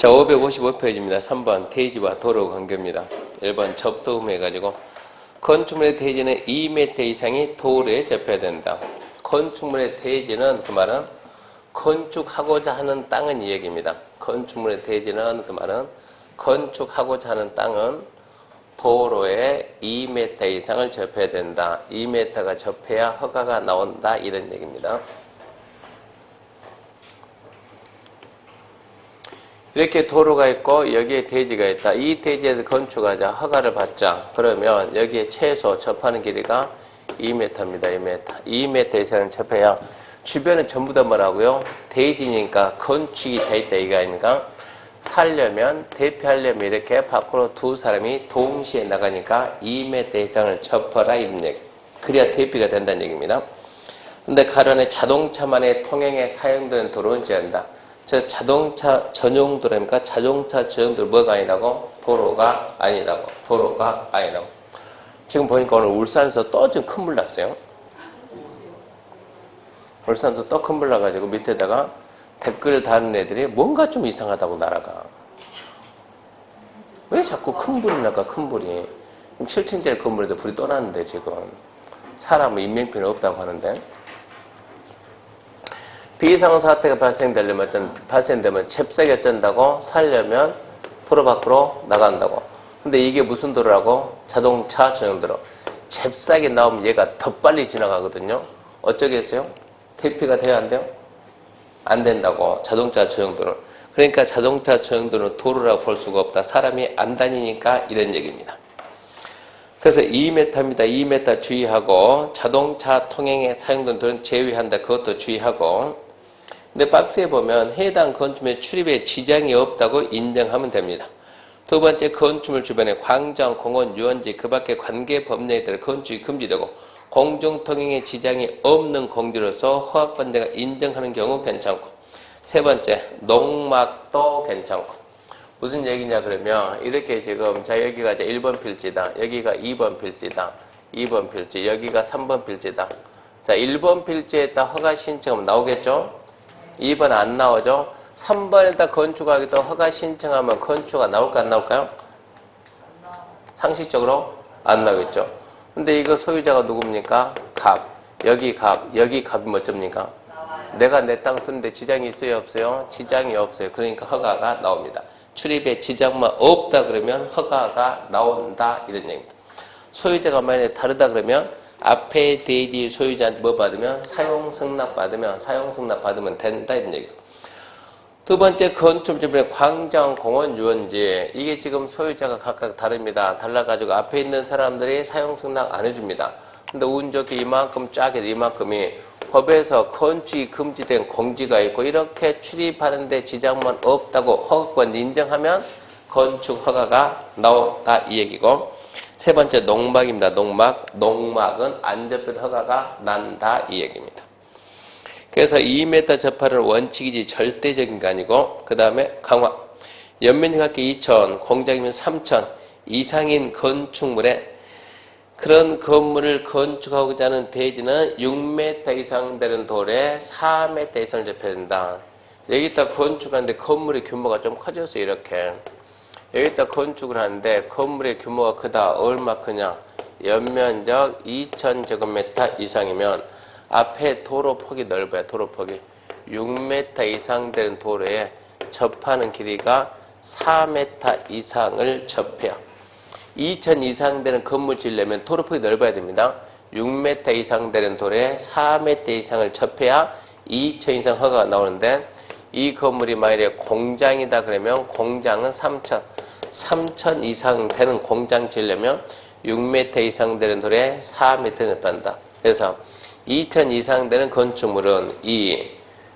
자, 555페이지입니다. 3번 대지와 도로 관계입니다. 1번 접도음 해가지고 건축물의 대지는 2m 이상이 도로에 접해야 된다. 건축물의 대지는 그 말은 건축하고자 하는 땅은 이 얘기입니다. 건축물의 대지는 그 말은 건축하고자 하는 땅은 도로에 2m 이상을 접해야 된다. 2m가 접해야 허가가 나온다. 이런 얘기입니다. 이렇게 도로가 있고 여기에 대지가 있다. 이 대지에서 건축하자. 허가를 받자. 그러면 여기에 최소 접하는 길이가 2m입니다. 2m. 2m 이상을 접해야 주변은 전부 다 뭐라고요? 대지니까 건축이 돼 있다 이거 아닙니까? 살려면 대피하려면 이렇게 밖으로 두 사람이 동시에 나가니까 2m 이상을 접어라 이런 얘기. 그래야 대피가 된다는 얘기입니다. 근데 가론에 자동차만의 통행에 사용되는 도로는 제한다. 저 자동차 전용 도로입니까? 자동차 전용 도로 뭐가 아니라고? 도로가 아니라고. 도로가 아니라고. 지금 보니까 오늘 울산에서 또 좀 큰 물 났어요. 울산에서 또 큰 물 나가지고 밑에다가 댓글 다는 애들이 뭔가 좀 이상하다고 날아가. 왜 자꾸 큰 불이 날까? 큰 불이. 7층짜리 건물에서 불이 또 났는데 지금. 사람은 인명피해는 없다고 하는데. 비상사태가 발생되면 잽싸게 어쩐다고? 살려면 도로 밖으로 나간다고. 근데 이게 무슨 도로라고? 자동차 전용도로. 잽싸게 나오면 얘가 더 빨리 지나가거든요. 어쩌겠어요? 대피가 돼야 안 돼요? 안 된다고. 자동차 전용도로. 그러니까 자동차 전용도로는 도로라고 볼 수가 없다. 사람이 안 다니니까 이런 얘기입니다. 그래서 2m입니다. 2m 주의하고 자동차 통행에 사용되는 도로는 제외한다. 그것도 주의하고. 근데 박스에 보면 해당 건축물의 출입에 지장이 없다고 인정하면 됩니다. 두 번째, 건축물 주변에 광장, 공원, 유원지, 그 밖의 관계 법령에 따라 건축이 금지되고 공중통행에 지장이 없는 공지로서 허가권자가 인정하는 경우 괜찮고. 세 번째, 농막도 괜찮고. 무슨 얘기냐 그러면 이렇게 지금 자 여기가 이제 1번 필지다. 여기가 2번 필지다. 2번 필지. 여기가 3번 필지다. 자 1번 필지에다 허가 신청하면 나오겠죠? 2번 안 나오죠? 3번에다 건축하기도 허가 신청하면 건축가 나올까 안 나올까요? 상식적으로 안 나오겠죠. 근데 이거 소유자가 누굽니까? 갑. 여기 갑. 여기 갑이면 어쩝니까? 내가 내 땅 쓰는데 지장이 있어요? 없어요? 지장이 없어요. 그러니까 허가가 나옵니다. 출입에 지장만 없다 그러면 허가가 나온다 이런 얘기입니다. 소유자가 만약에 다르다 그러면 앞에 대지 소유자한테 뭐 받으면? 사용승낙 받으면 된다 이런 얘기고. 두 번째, 건축물 주변에 광장, 공원, 유원지. 이게 지금 소유자가 각각 다릅니다. 달라가지고 앞에 있는 사람들이 사용승낙 안 해줍니다. 근데 운 좋게 이만큼 쫙 해도 이만큼이 법에서 건축이 금지된 공지가 있고 이렇게 출입하는데 지장만 없다고 허가권 인정하면 건축 허가가 나온다 이 얘기고. 세 번째, 농막입니다. 농막은 안 접해도 허가가 난다 이 얘기입니다. 그래서 2m 접하는 원칙이지 절대적인 게 아니고, 그 다음에 강화. 연면적 합계 2,000, 공장이면 3,000 이상인 건축물에 그런 건물을 건축하고자 하는 대지는 6m 이상 되는 도로에 4m 이상을 접해야 된다. 여기다 건축하는데 건물의 규모가 좀 커졌어요. 이렇게. 여기다 건축을 하는데 건물의 규모가 크다. 얼마 크냐? 연면적 2,000제곱미터 이상이면 앞에 도로 폭이 넓어요. 도로 폭이 6m 이상 되는 도로에 접하는 길이가 4m 이상을 접해요. 2,000 이상 되는 건물 지으려면 도로 폭이 넓어야 됩니다. 6m 이상 되는 도로에 4m 이상을 접해야 2,000 이상 허가가 나오는데 이 건물이 만약에 공장이다 그러면 공장은 3,000 이상 되는 공장 지으려면 6m 이상 되는 도로에 4m 접한다. 그래서 2,000 이상 되는 건축물은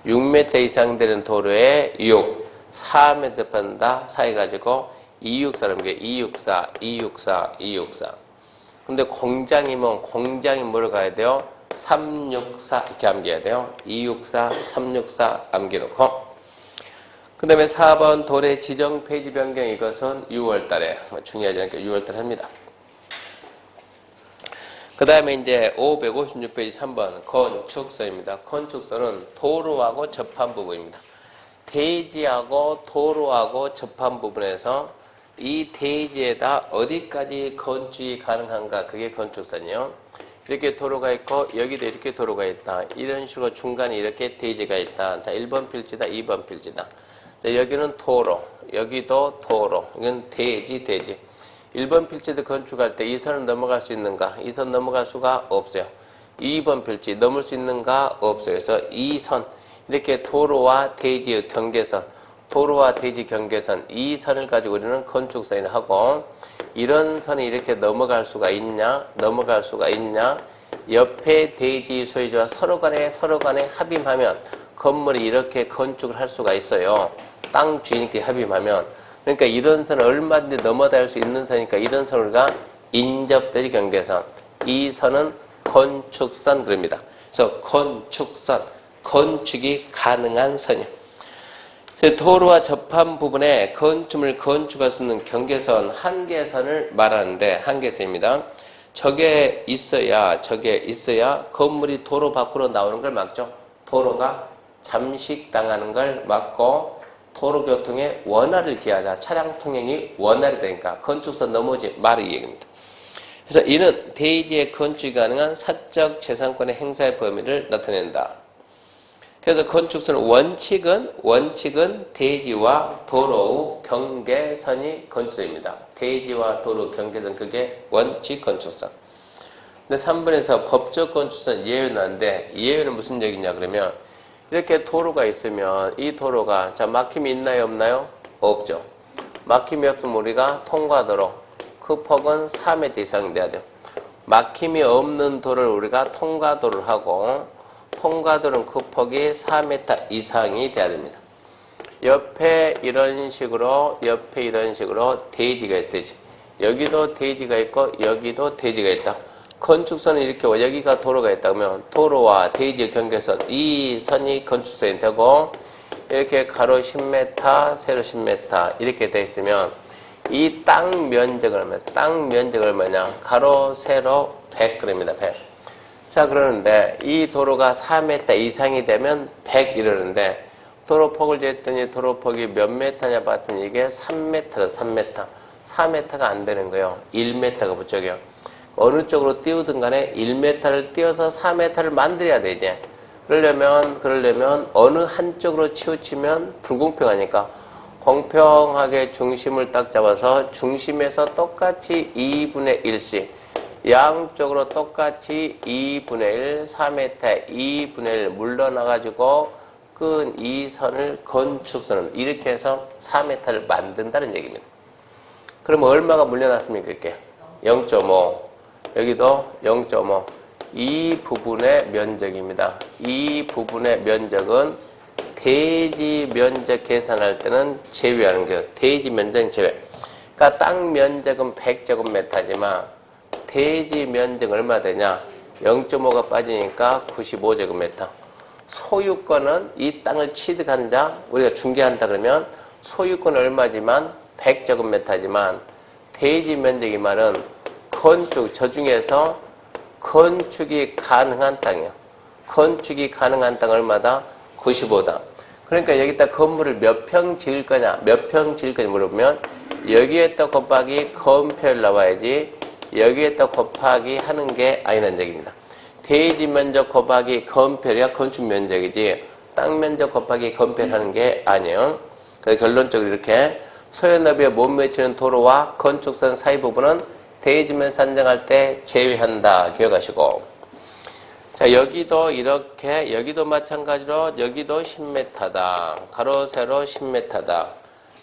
6m 이상 되는 도로에 4m 접한다. 사해가지고 264라는 264. 근데 공장이면 공장이 뭐를 가야 돼요? 364 이렇게 암기해야 돼요. 264, 364 암기놓고. 그 다음에 4번 도로의 지정 페이지 변경 이것은 6월달에 중요하지 않게 6월달에 합니다. 그 다음에 이제 556페이지 3번 건축서입니다. 건축서는 도로하고 접한 부분입니다. 대지하고 도로하고 접한 부분에서 이 대지에다 어디까지 건축이 가능한가? 그게 건축선이요. 이렇게 도로가 있고 여기도 이렇게 도로가 있다. 이런 식으로 중간에 이렇게 대지가 있다. 자, 1번 필지다, 2번 필지다. 자, 여기는 도로, 여기도 도로. 이건 대지. 1번 필지도 건축할 때 이 선을 넘어갈 수 있는가? 이 선 넘어갈 수가 없어요. 2번 필지 넘을 수 있는가? 없어요. 그래서 이 선, 이렇게 도로와 대지의 경계선, 도로와 대지 경계선, 이 선을 가지고 우리는 건축선이라고 하고, 이런 선이 이렇게 넘어갈 수가 있냐? 넘어갈 수가 있냐? 옆에 대지 소유주와 서로 간에 합의하면 건물이 이렇게 건축을 할 수가 있어요. 땅 주인끼리 합의하면. 그러니까 이런 선을 얼마든지 넘어갈 수 있는 선이니까 이런 선을 우리가 인접대지 경계선. 이 선은 건축선 그럽니다. 그래서 건축선, 건축이 가능한 선이요. 도로와 접한 부분에 건축물 건축할 수 있는 경계선, 한계선을 말하는데 한계선입니다. 저게 있어야 건물이 도로 밖으로 나오는 걸 막죠. 도로가 잠식당하는 걸 막고 도로교통의 원활을 기하자. 차량 통행이 원활이 되니까 건축선 넘어오지 말이 얘기입니다. 그래서 이는 대지의 건축이 가능한 사적 재산권의 행사의 범위를 나타낸다. 그래서 건축선의 원칙은 대지와 도로의 경계선이 건축선입니다. 대지와 도로 경계선, 그게 원칙 건축선. 근데 3번에서 법적 건축선 예외는 한데, 예외는 무슨 얘기냐 그러면, 이렇게 도로가 있으면 이 도로가, 자, 막힘이 있나요, 없나요? 없죠. 막힘이 없으면 우리가 통과도로, 그 폭은 4m 이상 돼야 돼요. 막힘이 없는 도로를 우리가 통과도를 하고, 통과도는 그 폭이 4m 이상이 돼야 됩니다. 옆에 이런 식으로 대지가 있어, 대지. 여기도 대지가 있고, 여기도 대지가 있다. 건축선은 이렇게, 여기가 도로가 있다 그러면, 도로와 대지의 경계선, 이 선이 건축선이 되고, 이렇게 가로 10m, 세로 10m, 이렇게 돼 있으면, 이 땅 면적은 얼마냐? 가로, 세로 100g입니다, 100. 자, 그러는데 이 도로가 4m 이상이 되면 100 이러는데 도로폭을 쟀더니 도로폭이 몇 m냐 봤더니 이게 3m다, 3m. 4m가 안 되는 거예요. 1m가 부족해요. 어느 쪽으로 띄우든 간에 1m를 띄워서 4m를 만들어야 되지. 그러려면 어느 한쪽으로 치우치면 불공평하니까 공평하게 중심을 딱 잡아서 중심에서 똑같이 2분의 1씩 양쪽으로 똑같이 2분의 1, 4m에 2분의 1 물러나가지고 끈 이 선을 건축선을 이렇게 해서 4m를 만든다는 얘기입니다. 그러면 얼마가 물려놨습니까? 이렇게 0.5, 여기도 0.5. 이 부분의 면적입니다. 이 부분의 면적은 대지 면적 계산할 때는 제외하는 거예요. 대지 면적 제외. 그러니까 땅 면적은 100제곱미터지만 대지 면적 얼마 되냐? 0.5가 빠지니까 95제곱미터. 소유권은 이 땅을 취득한 자, 우리가 중개한다 그러면 소유권은 얼마지만 100제곱미터지만 대지 면적이 말은 건축, 저 중에서 건축이 가능한 땅이요. 건축이 가능한 땅 얼마다? 95다. 그러니까 여기다 건물을 몇 평 지을 거냐? 물어보면 여기에다 곱하기 건폐율 나와야지 여기에다 곱하기 하는 게 아니라는 얘기입니다. 대지 면적 곱하기 건폐율이야 건축 면적이지 땅 면적 곱하기 건폐율 하는 게 아니에요. 그래서 결론적으로 이렇게 소유너비에 못 미치는 도로와 건축선 사이 부분은 대지면 산정할 때 제외한다. 기억하시고. 자, 여기도 이렇게, 여기도 마찬가지로 여기도 10m다. 가로, 세로 10m다.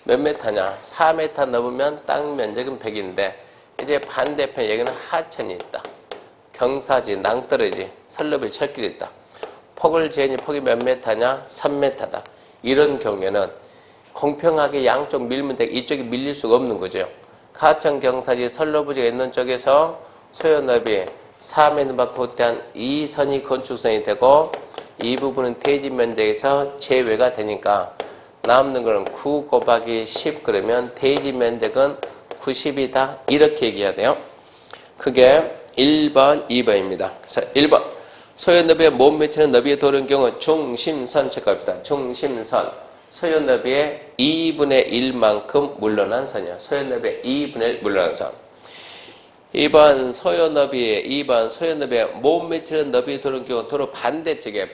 몇 m냐? 4m 넘으면 땅 면적은 100인데, 이제 반대편에 여기는 하천이 있다. 경사지, 낭떠러지, 설러비, 철길이 있다. 폭을 재니 폭이 몇 m냐? 3m다. 이런 경우에는 공평하게 양쪽 밀면 돼. 이쪽이 밀릴 수가 없는 거죠. 하천, 경사지, 선로부지가 있는 쪽에서 소요너비 4m 밖에 대한 이 선이 건축선이 되고 이 부분은 대지 면적에서 제외가 되니까 남는 거는 9 곱하기 10 그러면 대지 면적은 90이다. 이렇게 얘기해야 돼요. 그게 1번, 2번입니다. 그래서 1번 소요너비에 못 미치는 너비의 도로인 경우 중심선 체크합시다. 중심선. 소요 너비의 2분의 1만큼 물러난 선이요. 소요 너비의 2분의 1 물러난 선. 2번 소요 너비의 못 미치는 너비 도는 경우 도로 반대쪽에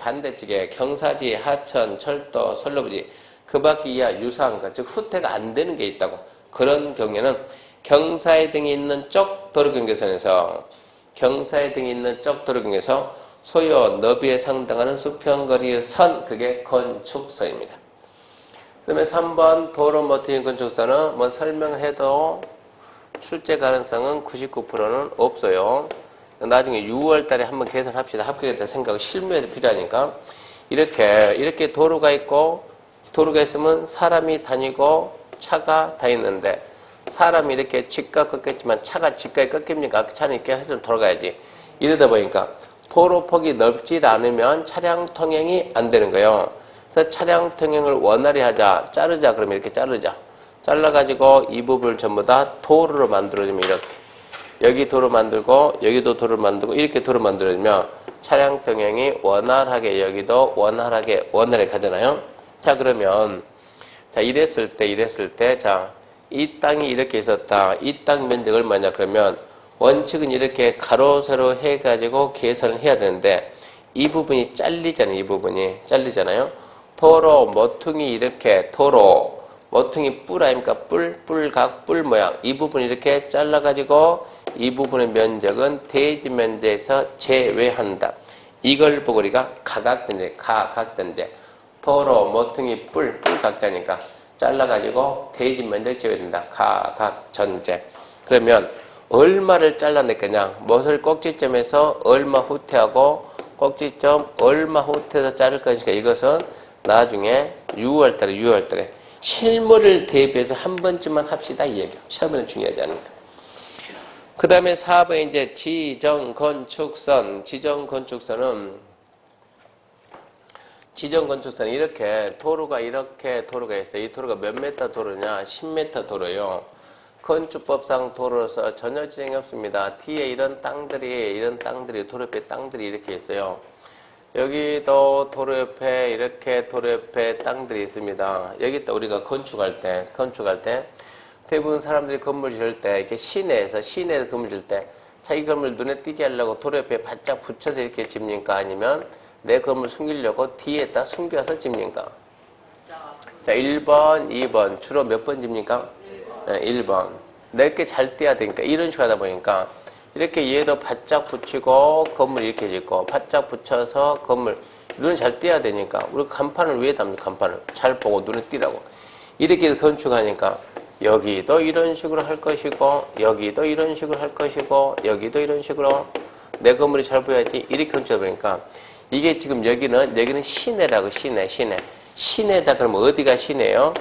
경사지, 하천, 철도, 선로부지 그 밖에 이하 유사한 것, 즉 후퇴가 안 되는 게 있다고. 그런 경우에는 경사의 등이 있는 쪽 도로경계선에서 소요 너비에 상당하는 수평거리의 선, 그게 건축선입니다. 그 다음에 3번 도로 모퉁이 건축선은 뭐 설명을 해도 출제 가능성은 99%는 없어요. 나중에 6월 달에 한번 계산합시다. 합격했다 생각은 실무에도 필요하니까. 이렇게 도로가 있으면 사람이 다니고 차가 다니는데, 사람이 이렇게 직각 꺾였지만 차가 직각이 꺾입니까? 차는 이렇게 해서 돌아가야지. 이러다 보니까 도로 폭이 넓지 않으면 차량 통행이 안 되는 거예요. 그래서 차량 통행을 원활히 하자. 자르자. 그러면 이렇게 자르자. 잘라가지고 이 부분을 전부 다 도로로 만들어주면 이렇게. 여기 도로 만들고, 여기도 도로 만들고, 이렇게 도로 만들어주면 차량 통행이 원활하게, 여기도 원활하게 가잖아요. 자, 그러면, 자, 이랬을 때, 자, 이 땅이 이렇게 있었다. 이 땅 면적 얼마냐? 그러면 원칙은 이렇게 가로, 세로 해가지고 계산을 해야 되는데, 이 부분이 잘리잖아요. 도로, 모퉁이 이렇게, 모퉁이 뿔 아닙니까? 뿔각, 뿔 모양. 이 부분 이렇게 잘라가지고 이 부분의 면적은 대지 면적에서 제외한다. 이걸 보고 우리가 가각전제. 도로, 모퉁이 뿔각자니까 잘라가지고 대지 면적 제외된다. 가각전제. 그러면 얼마를 잘라냈겠냐? 모서리 꼭지점에서 얼마 후퇴하고 꼭지점 얼마 후퇴해서 자를 것이니까 이것은 나중에 6월달에 실무를 대비해서 한 번쯤만 합시다 이 얘기야. 시험에는 중요하지 않으니까. 그 다음에 4번에 이제 지정건축선은 이렇게 도로가 있어요. 이 도로가 몇 메타 도로냐? 10m 도로요. 건축법상 도로로서 전혀 지장이 없습니다. 뒤에 이런 땅들이 도로 옆에 땅들이 이렇게 있어요. 여기도 도로 옆에 땅들이 있습니다. 여기다 우리가 건축할 때 대부분 사람들이 건물 지을 때 이렇게 시내에서 건물 지을 때 자기 건물 눈에 띄게 하려고 도로 옆에 바짝 붙여서 이렇게 짓니까 아니면 내 건물 숨기려고 뒤에다 숨겨서 짓니까? 자, 1번, 2번 주로 몇 번 짓니까? 1번. 넓게 잘 떼야 되니까 이런 식으로 하다 보니까 이렇게 얘도 바짝 붙이고 건물 이렇게 짓고 바짝 붙여서 건물 눈에 잘 띄어야 되니까 우리 간판을 왜 답니까? 간판을 잘 보고 눈에 띄라고 이렇게 건축하니까 여기도 이런 식으로 할 것이고 여기도 이런 식으로 할 것이고 여기도 이런 식으로 내 건물이 잘 보여야지 이렇게 건축하다 보니까 이게 지금 여기는 시내라고 시내다 그러면 어디가 시내요?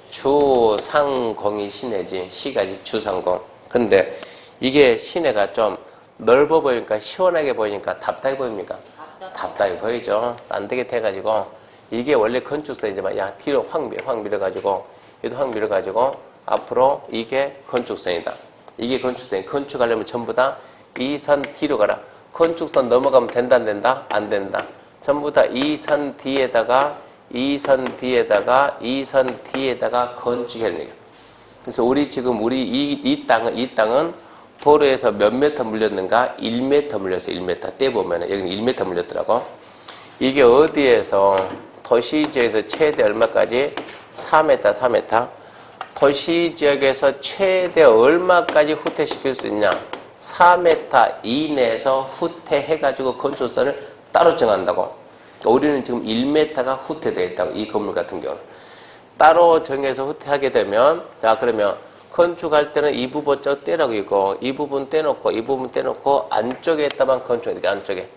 주상공이 시내지. 시가지 주상공. 근데 이게 시내가 좀 넓어 보이니까 시원하게 보이니까 답답해 보입니까? 답답해 보이죠. 안 되게 해가지고 이게 원래 건축선이지만 야 뒤로 확 밀어가지고 얘도 확 밀어가지고 앞으로 이게 건축선이다. 이게 건축선이. 건축하려면 전부 다 이 선 뒤로 가라. 건축선 넘어가면 된다 안 된다? 안 된다. 전부 다 이 선 뒤에다가 이 선 뒤에다가 건축해야 되는 거예요. 그래서 이 땅은 도로에서 몇 메터 물렸는가? 1m 물렸어요. 1m. 떼보면은 여기는 1m 물렸더라고. 이게 어디에서 도시지역에서 최대 얼마까지? 4m. 도시지역에서 최대 얼마까지 후퇴시킬 수 있냐? 4m 이내에서 후퇴해가지고 건축선을 따로 정한다고. 우리는 지금 1m가 후퇴되어 있다고. 이 건물 같은 경우는. 따로 정해서 후퇴하게 되면 자 그러면 건축할 때는 이 부분 저 떼라고 이거 이 부분 떼놓고 안쪽에다만 건축해.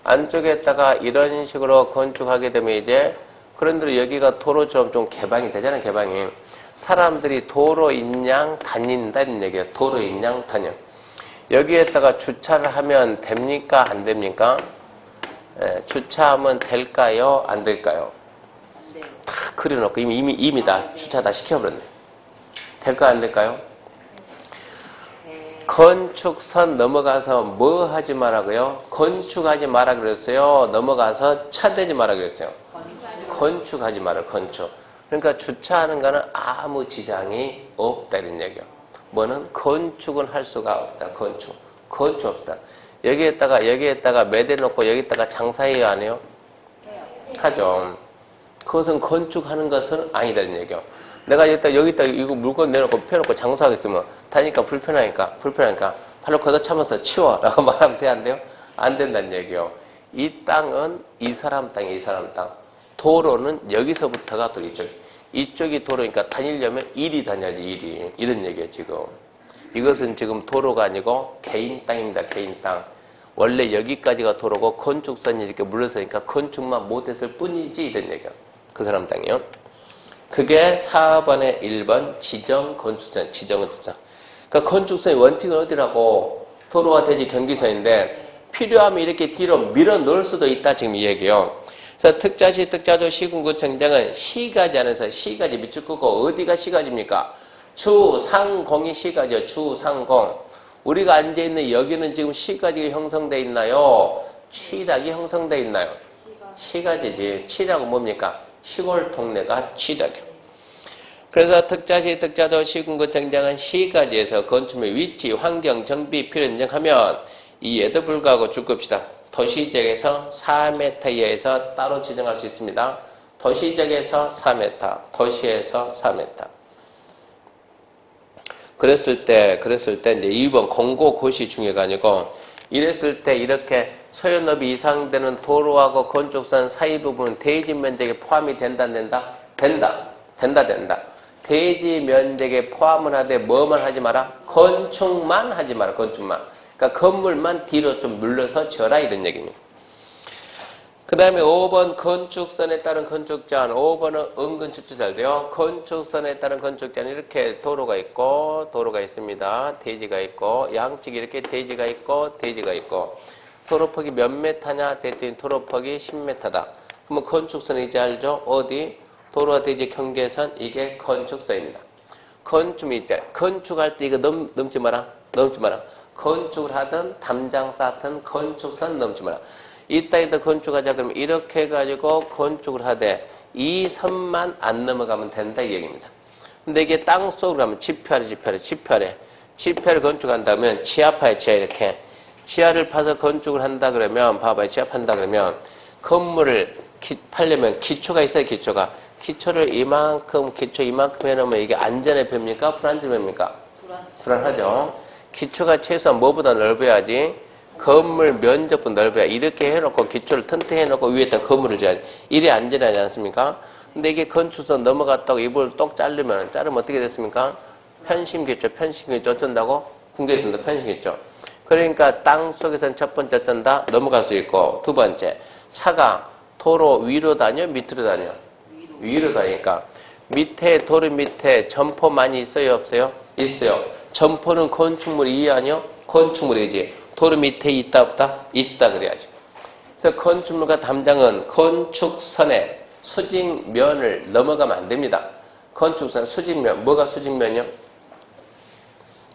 안쪽에다가 이런 식으로 건축하게 되면 이제 그런대로 여기가 도로처럼 좀 개방이 되잖아요. 개방이. 사람들이 도로 인양 다닌다는 얘기예요. 도로 인양 다녀. 여기에다가 주차를 하면 됩니까? 안 됩니까? 주차하면 될까요? 안 될까요? 네. 다 그려놓고 이미 다 주차 다 시켜버렸네. 될까요? 안 될까요? 네. 건축선 넘어가서 뭐 하지 말라고요? 건축하지 마라 그랬어요. 넘어가서 차 대지 마라 그랬어요. 건축하지 마라. 건축. 그러니까 주차하는 거는 아무 지장이 없다 이런 얘기예요. 뭐는 건축은 할 수가 없다. 건축 없다. 여기에다가 매대놓고 여기다가 장사해야 안 해요? 하죠. 그것은 건축하는 것은 아니다 이런 얘기예요. 내가 여기다 이거 물건 내놓고 펴놓고 장사하겠으면 다니까 불편하니까 발로 걷어차면서 치워 라고 말하면 돼 안 돼요? 안 된다는 얘기예요. 이 땅은 이 사람 땅이에요. 이 사람 땅. 도로는 여기서부터가 또 이쪽이 도로니까 다니려면 일이 다녀야지 일이. 이런 얘기예요 지금. 이것은 지금 도로가 아니고 개인 땅입니다. 개인 땅. 원래 여기까지가 도로고 건축선이 이렇게 물러서니까 건축만 못했을 뿐이지 이런 얘기예요. 그 사람 땅이요. 그게 4번의 1번 지정 건축선. 지정건축선. 그러니까 건축선의 원칙은 어디라고? 도로와 대지 경기선인데 필요하면 이렇게 뒤로 밀어 넣을 수도 있다 지금 이 얘기예요. 그래서 특자시 특자조 시군구청장은 시가지 안에서 시가지 밑줄 끄고 어디가 시가지입니까? 주상공이 시가지요. 주상공. 우리가 앉아있는 여기는 지금 시가지가 형성되어 있나요? 취락이 형성되어 있나요? 시가지지. 취락은 뭡니까? 시골 동네가 취락이요. 그래서 특자시 특자조 시군구청장은 시가지에서 건축물 위치, 환경, 정비 필요 인정하면 이에도 불구하고 줄 겁시다. 도시지역에서 4m 이하에서 따로 지정할 수 있습니다. 도시지역에서 4m, 도시에서 4m. 그랬을 때 이제 2번 공고고시 중요가 아니고 이랬을 때 이렇게 소요너비 이상 되는 도로하고 건축선 사이 부분은 대지 면적에 포함이 된다 안 된다? 된다. 대지 면적에 포함을 하되 뭐만 하지 마라? 건축만 하지 마라. 건축만. 그러니까 건물만 뒤로 좀 물러서 지어라 이런 얘기입니다. 그 다음에 5번 건축선에 따른 건축제한. 5번은 은근 출제 잘 돼요. 건축선에 따른 건축제한 이렇게 도로가 있습니다. 대지가 있고 양측에 이렇게 대지가 있고 도로폭이 몇 메타냐? 대신 도로폭이 10m다. 그러면 건축선이 이제 알죠? 어디? 도로와 대지 경계선 이게 건축선입니다. 건축할 때 이거 넘지 마라. 건축을 하든 담장 쌓든 건축선 넘지 마라. 이따위다 건축하자 그러면 이렇게 해가지고 건축을 하되 이 선만 안 넘어가면 된다 이 얘기입니다. 근데 이게 땅속으로 가면 지표아래 건축한다면 지하파에 지하 이렇게 지하를 파서 건축을 한다 그러면 봐봐요. 지하판다 그러면 건물을 파려면 기초가 있어요. 기초를 이만큼 해놓으면 이게 안전해 봅니까? 불안전해 봅니까? 불안하죠. 기초가 최소한 뭐보다 넓어야지 건물 면적보다 넓어야 이렇게 해놓고 기초를 튼튼히 해놓고 위에다 건물을 지어야지 이래 안전하지 않습니까? 근데 이게 건축선 넘어갔다고 이불을 똑 자르면 어떻게 됐습니까? 편심기초 어쩐다고? 붕괴된다 편심기초. 그러니까 땅속에서는 첫 번째 어쩐다? 넘어갈 수 있고 두 번째 차가 도로 위로 다녀 밑으로 다녀? 위로 다니까 밑에 도로 밑에 점포 많이 있어요 없어요? 있어요. 점포는 건축물이 이 아니요? 건축물이지. 도로 밑에 있다 없다? 있다 그래야지. 그래서 건축물과 담장은 건축선의 수직면을 넘어가면 안 됩니다. 건축선 수직면. 뭐가 수직면이요?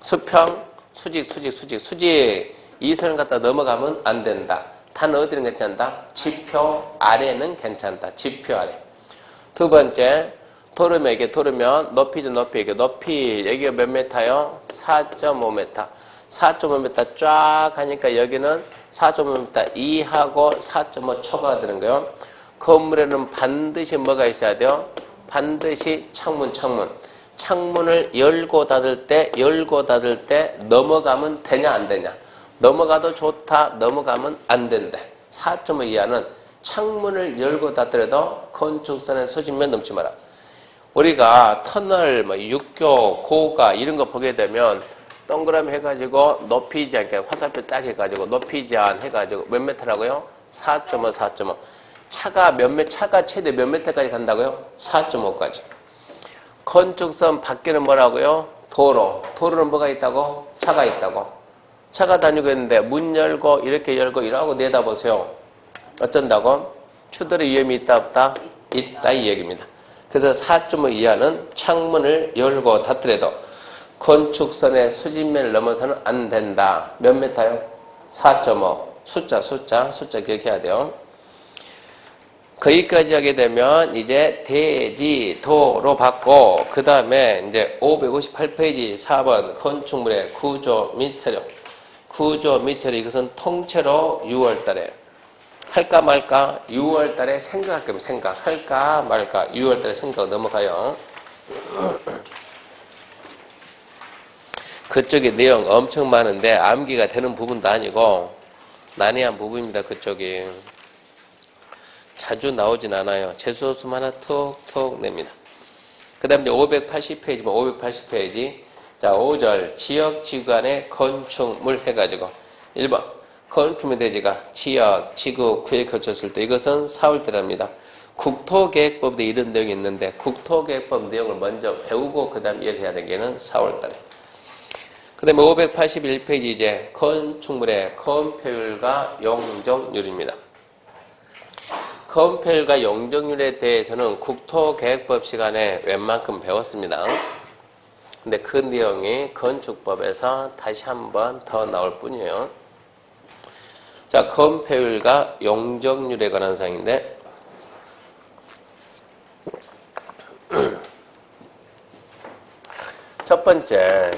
수평, 수직. 이 선을 갖다 넘어가면 안 된다. 단 어디는 괜찮다? 지표 아래는 괜찮다. 지표 아래. 두 번째, 도로면 높이죠. 높이 여기가 몇 메타요? 4.5m. 4.5m 쫙 하니까 여기는 4.5m 이하고 4.5 초과가 되는 거예요. 건물에는 반드시 뭐가 있어야 돼요? 반드시 창문을 열고 닫을 때 넘어가면 되냐 안 되냐? 넘어가도 좋다. 넘어가면 안 된다. 4.5 이하는 창문을 열고 닫더라도 건축선의 수직면 넘지 마라. 우리가 터널, 육교, 고가 이런 거 보게 되면 동그라미 해가지고 높이지 않게 화살표 딱 해가지고 높이지 않 해가지고 몇 메타라고요? 4.5. 차가 최대 몇 메타까지 간다고요? 4.5까지. 건축선 밖에는 뭐라고요? 도로는 뭐가 있다고? 차가 있다고. 차가 다니고 있는데 문 열고 이렇게 열고 이러고 내다보세요. 어쩐다고? 추돌의 위험이 있다 없다? 있다 이 얘기입니다. 그래서 4.5 이하는 창문을 열고 닫더라도 건축선의 수직면을 넘어서는 안 된다. 몇 메타요? 4.5. 숫자 기억해야 돼요. 거기까지 하게 되면 이제 대지도로 받고 그 다음에 이제 558페이지 4번 건축물의 구조 및 세력. 구조 및 세력 이것은 통째로 6월달에 할까 말까 6월달에 생각할 거면 생각할까 말까 6월달에 생각 넘어가요. 그쪽에 내용 엄청 많은데 암기가 되는 부분도 아니고 난해한 부분입니다. 그쪽이. 자주 나오진 않아요. 재수없음 하나 툭툭 냅니다. 그 다음에 580페이지면 580페이지. 자, 5절. 지역, 지구간의 건축물 해가지고. 1번. 건축물 대지가 지역, 지구, 구에 걸쳤을 때 이것은 4월달입니다. 국토계획법에 이런 내용이 있는데 국토계획법 내용을 먼저 배우고 그 다음 이해를 해야 되는 게는 4월달에. 그 다음에 581페이지 이제 건축물의 건폐율과 용적률입니다. 건폐율과 용적률에 대해서는 국토계획법 시간에 웬만큼 배웠습니다. 근데 그 내용이 건축법에서 다시 한번 더 나올 뿐이에요. 자, 건폐율과 용적률에 관한 사항인데 첫 번째,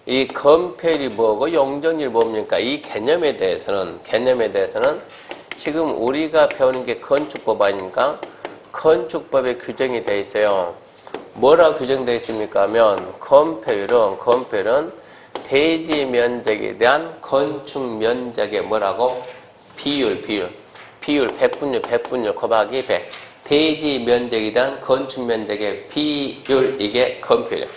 이 건폐율이 뭐고 용적률이 뭡니까? 이 개념에 대해서는 지금 우리가 배우는 게 건축법 아닙니까? 건축법에 규정이 되어 있어요. 뭐라고 규정되어 있습니까? 하면 건폐율은 대지 면적에 대한 건축 면적의 뭐라고? 비율 100분율 곱하기 100. 대지 면적에 대한 건축 면적의 비율 이게 건폐율이에요.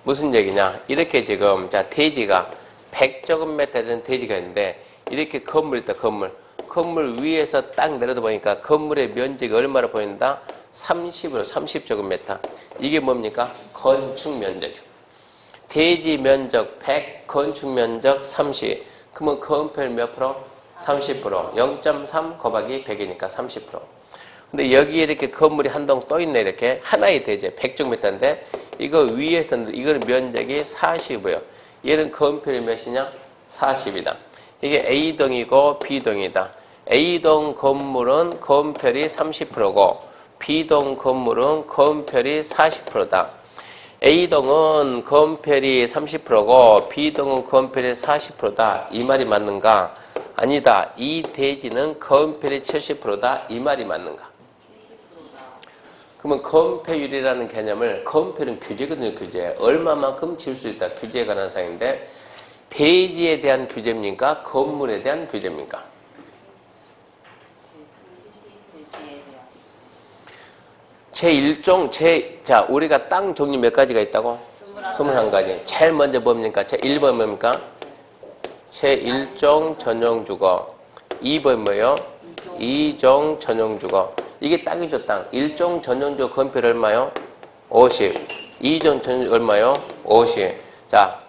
무슨 얘기냐? 이렇게 지금 자 대지가 100제곱미터 되는 대지가 있는데 이렇게 건물이 있다. 건물 위에서 딱 내려다 보니까 건물의 면적이 얼마나 보인다? 30제곱미터. 이게 뭡니까? 건축 면적이죠. 대지 면적 100, 건축 면적 30. 그러면 건폐율 몇 프로? 30%. 0.3 곱하기 100이니까 30%. 근데 여기에 이렇게 건물이 한 동 또 있네. 이렇게 하나의 대지 100제곱미터인데 이거 위에서는 이거는 면적이 40이에요. 얘는 건폐율이 몇이냐? 40이다. 이게 A동이고 B동이다. A동 건물은 건폐율이 30%고 B동 건물은 건폐율이 40%다. A동은 건폐율이 30%고 B동은 건폐율이 40%다. 이 말이 맞는가? 아니다. 이 대지는 건폐율이 70%다. 이 말이 맞는가? 그러면 건폐율이라는 개념을 건폐율은 규제거든요. 규제. 얼마만큼 질 수 있다. 규제에 관한 사항인데 대지에 대한 규제입니까? 건물에 대한 규제입니까? 자, 우리가 땅 종류 몇 가지가 있다고? 21가지. 제일 먼저 뭡니까? 제1번 뭡니까? 제1종 전용주거. 2번 뭐요? 2종 전용주거. 이게 땅이죠, 땅. 1종 전용주거 건폐율 얼마요? 50. 2종 전용주거 얼마요? 50. 자,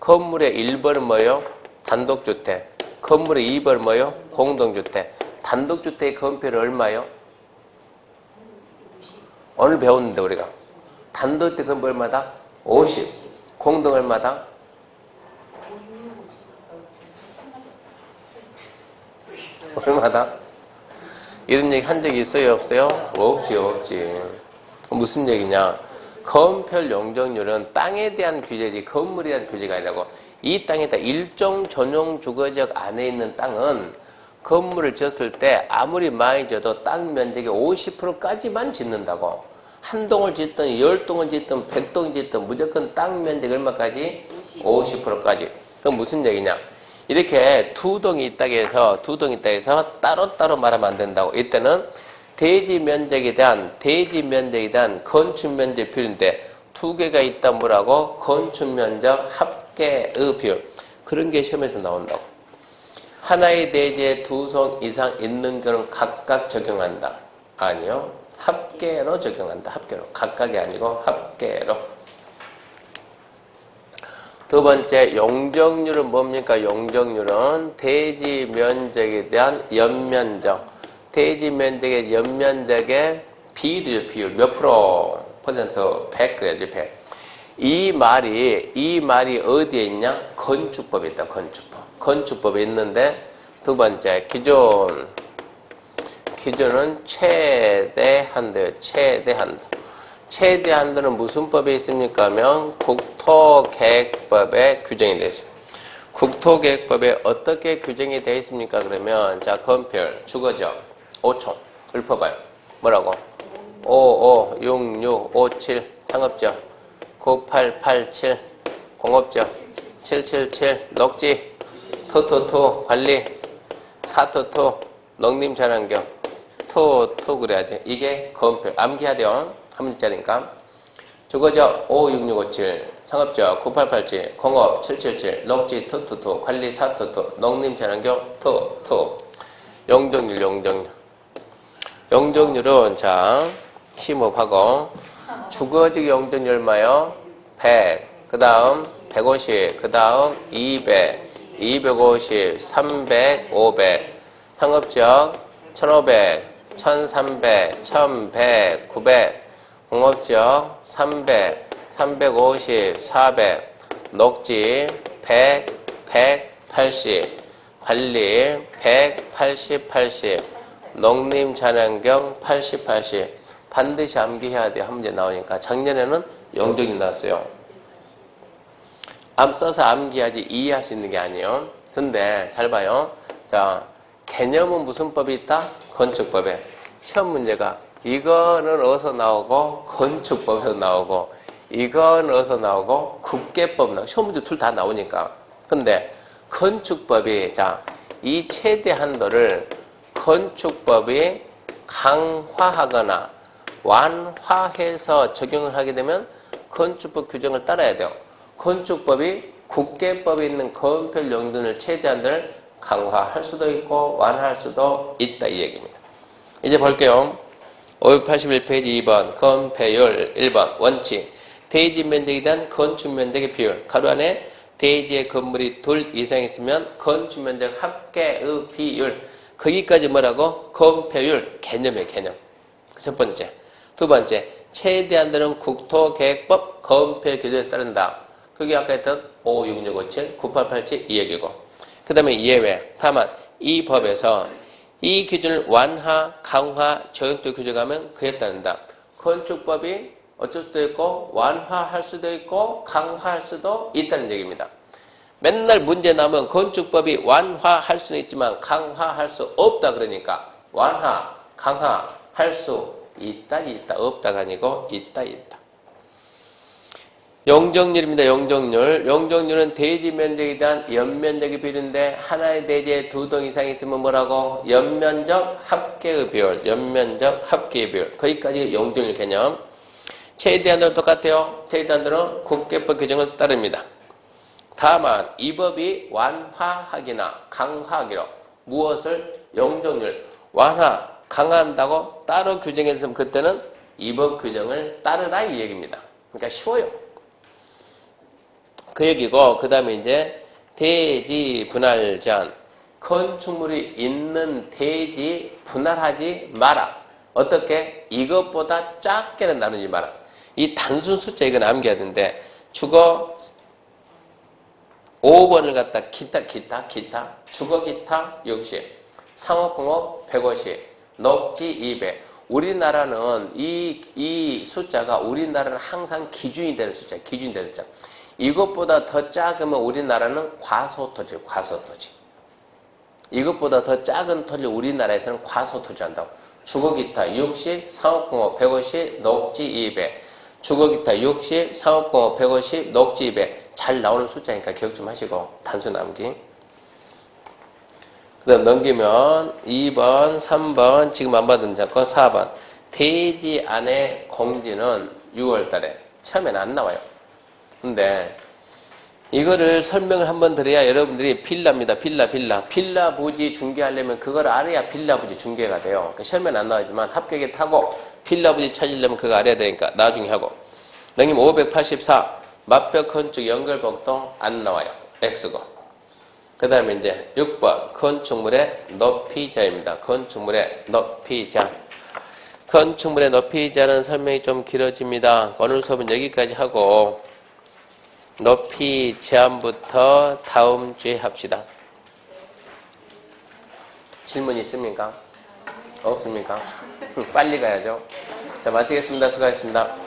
건물의 1번은 뭐요? 단독주택. 건물의 2번은 뭐요? 공동주택. 단독주택의 건폐율 얼마요? 오늘 배웠는데 우리가 단독주택 건폐율 얼마다? 50. 공동 얼마다? 얼마다? 이런 얘기 한 적이 있어요? 없어요? 없지. 무슨 얘기냐? 건폐율 용적률은 땅에 대한 규제지 건물에 대한 규제가 아니라고. 이 땅에다 일종 전용 주거지역 안에 있는 땅은 건물을 지었을 때 아무리 많이 지어도 땅 면적의 50%까지만 짓는다고. 한 동을 짓든 10동을 짓든 100동을 짓든 무조건 땅 면적 얼마까지? 50%까지. 그럼 무슨 얘기냐? 이렇게 두 동이 있다고 해서 따로따로 말하면 안 된다고. 이때는 대지 면적에 대한 건축 면적 비율인데 두 개가 있다 뭐라고? 건축 면적 합계의 비율. 그런 게 시험에서 나온다고. 하나의 대지에 두 성 이상 있는 경우는 각각 적용한다. 아니요. 합계로 적용한다. 합계로. 각각이 아니고 합계로. 두 번째, 용적률은 뭡니까? 용적률은 대지 면적에 대한 연면적. 대지 면적의 연면적의 비율. 몇 프로? 퍼센트? 100 그래야지, 100. 이 말이 어디에 있냐? 건축법에 있다, 건축법. 건축법에 있는데, 두 번째, 기준은 최대 한도예요. 최대 한도. 최대 한도는 무슨 법에 있습니까? 하면 국토계획법에 규정이 되어 있습니다. 국토계획법에 어떻게 규정이 되어 있습니까? 그러면 자, 건폐율, 주거지역 5총 읊어봐요. 뭐라고? 55, 66, 57 상업지역 9887 공업지역 777 녹지 투투투 관리 4투투 농림자연환경 투투 그래야지. 이게 건폐율. 암기해야 돼요. 한 문자니까. 주거지역 556657 상업지역 9887 공업 777 녹지 투투투 관리 4투투 농림자연환경 투투 용적률 용적률은 자 심업하고 주거지역 용적률 얼마요? 100 그 다음 150 그 다음 200 250 300 500 상업지역 1500 1300 1100 900 공업지역 300 350 400 녹지 100 180 관리 180 80 농림자연환경 80 80 반드시 암기해야 돼요. 한 문제 나오니까. 작년에는 용적이 나왔어요. 암 써서 암기해야지 이해할 수 있는 게 아니에요. 근데 잘 봐요. 자, 개념은 무슨 법이 있다? 건축법에. 시험 문제가 이거는 어디서 나오고 건축법에서 나오고 이건 어디서 나오고 국계법 나오고 시험 문제 둘 다 나오니까. 근데 건축법이 자, 이 최대 한도를 건축법이 강화하거나 완화해서 적용을 하게 되면 건축법 규정을 따라야 돼요. 건축법이 국계법에 있는 건폐율 용적률 최대 한도를 강화할 수도 있고 완화할 수도 있다 이 얘기입니다. 이제 볼게요. 581페이지 2번 건폐율 1번 원칙 대지 면적에 대한 건축 면적의 비율 가로 안에 대지의 건물이 둘 이상 있으면 건축 면적 합계의 비율 거기까지 뭐라고? 건폐율 개념이에요. 개념. 첫 번째. 두 번째 최대 한도는 국토계획법 건폐율 기준에 따른다. 그게 아까 했던 56657 9887 이 얘기고 그 다음에 예외. 다만 이 법에서 이 기준을 완화, 강화, 적용도 규정하면 그에 따른다. 건축법이 어쩔 수도 있고 완화할 수도 있고 강화할 수도 있다는 얘기입니다. 맨날 문제 나오면 건축법이 완화할 수는 있지만 강화할 수 없다 그러니까 완화, 강화할 수 있다, 없다가 아니고 있다. 용적률입니다. 용적률. 용적률은 대지 면적에 대한 연면적의 비율인데 하나의 대지에 2동 이상 있으면 뭐라고? 연면적 합계의 비율. 연면적 합계의 비율. 거기까지 용적률 개념. 최대한도는 똑같아요. 최대한도는 국계법 규정을 따릅니다. 다만 이 법이 완화하기나 강화하기로 무엇을? 용적률 완화, 강화한다고 따로 규정했으면 그때는 이 법 규정을 따르라 이 얘기입니다. 그러니까 쉬워요. 그 얘기고 그 다음에 이제 대지 분할 제한 건축물이 있는 대지 분할하지 마라. 어떻게? 이것보다 작게는 나누지 마라. 이 단순 숫자 이건 암기해야 되는데 주거 5번을 갖다 기타 주거 기타 60 상업공업 150 녹지 200 우리나라는 이 숫자가 우리나라는 항상 기준이 되는 숫자 이것보다 더 작으면 우리나라는 과소토지 이것보다 더 작은 토지 우리나라에서는 과소토지 한다고. 주거기타 60 상업공업 150 녹지 200 주거기타 60 상업공업 150 녹지 200 잘 나오는 숫자니까 기억 좀 하시고 단순 암기. 그 다음 넘기면 2번 3번 지금 안 받은 잡고 4번 대지 안에 공지는 6월달에 처음에는 안 나와요. 근데 이거를 설명을 한번 드려야 여러분들이 빌라입니다. 빌라 부지 중개하려면 그걸 알아야 빌라 부지 중개가 돼요. 그러니까 시험에는 안 나오지만 합격에 타고 빌라 부지 찾으려면 그거 알아야 되니까 나중에 하고. 넘기면 584 맞벽 건축 연결복동 안 나와요. X고. 그 다음에 이제 6번 건축물의 높이자입니다. 건축물의 높이자. 건축물의 높이자는 설명이 좀 길어집니다. 오늘 수업은 여기까지 하고 높이 제한부터 다음 주에 합시다. 질문 있습니까? 없습니까? 빨리 가야죠. 자, 마치겠습니다. 수고하셨습니다.